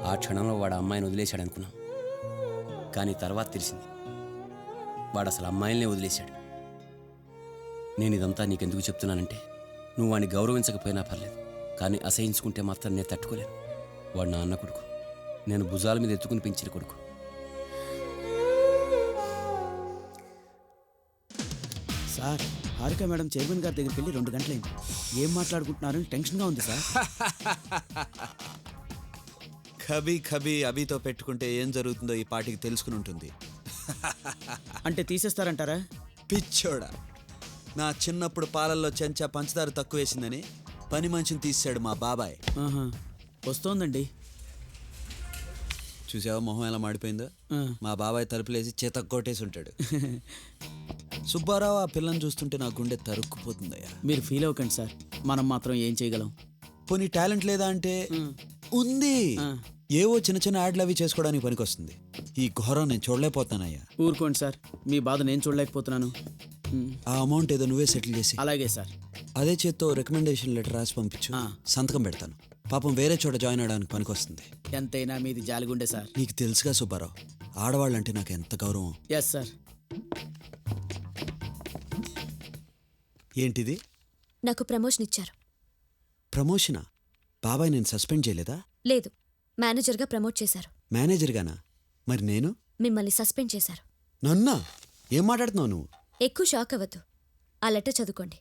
ఆ క్షణంలో వాడు అమ్మాయిని వదిలేశాడు అనుకున్నాం, కానీ తర్వాత తెలిసింది వాడు అసలు అమ్మాయిలనే వదిలేశాడు. నేను ఇదంతా నీకెందుకు చెప్తున్నానంటే, నువ్వు వాడిని గౌరవించకపోయినా పర్లేదు, కానీ అసహించుకుంటే మాత్రం నేను తట్టుకోలేను. వాడు నా అన్న కొడుకు, నేను భుజాల మీద ఎత్తుకుని పెంచిన కొడుకు. సార్, హారిక మేడం చైర్మన్ గారి దగ్గరికి వెళ్ళి 2 గంటలైంది. ఏం మాట్లాడుకుంటున్నారని టెన్షన్గా ఉంది సార్. కభీ కభీ అభితో పెట్టుకుంటే ఏం జరుగుతుందో ఈ పాటికి తెలుసుకుని ఉంటుంది. అంటే తీసేస్తారంటారా? పిచ్చోడా, నా చిన్నప్పుడు పాలల్లో చెంచా పంచదార తక్కువ వేసిందని పని మనిషిని తీసాడు మా బాబాయ్. ఆహా, వస్తోందండి. చూసావా మొహం ఎలా మాడిపోయిందో? ఆ. మా బాబాయ్ తలుపులేసి చేత కొట్టేసి ఉంటాడు. సుబ్బారావు ఆ పిల్లని చూస్తుంటే నా గుండె తరుక్కుపోతుందయ్యా. మీరు ఫీల్ అవ్వకండి సార్, మనం మాత్రం ఏం చేయగలం. పోనీ టాలెంట్ లేదా అంటే ఉంది. ఏవో చిన్న చిన్న యాడ్లు అవి చేసుకోవడానికి పనికొస్తుంది. ఈ ఘోరం నేను చూడలేకపోతానయ్యా. ఊరుకోండి సార్, మీ బాధ నేను చూడలేకపోతున్నాను. ఆ అమౌంట్ ఏదో నువ్వే సెటిల్ చేసి అలాగే సార్. అదే చేత్తో రికమెండేషన్ లెటర్ రాసి పంపించు, సంతకం పెడతాను. పాపం వేరే చోట జాయిన్ అవడానికి పనికొస్తుంది. ఎంతైనా మీది జాలిగుండే సార్. నీకు తెలుసుగా సుబ్బారావు, ఆడవాళ్ళంటే నాకు ఎంత గౌరవం. Yes sir. ఏంటిది? నాకు ప్రమోషన్ ఇచ్చారు. ప్రమోషనా? బాబాయ్ నేను సస్పెండ్ చేయలేదా? లేదు, మేనేజర్గా ప్రమోట్ చేశారు. మేనేజర్గానా? మరి నేను? మిమ్మల్ని సస్పెండ్ చేశారు. నన్నా? ఏం మాట్లాడుతున్నావు నువ్వు? ఎక్కువ షాక్ అవ్వద్దు, ఆ లెటర్ చదువుకోండి.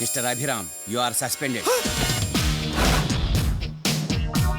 Mister Abhiram, you are suspended.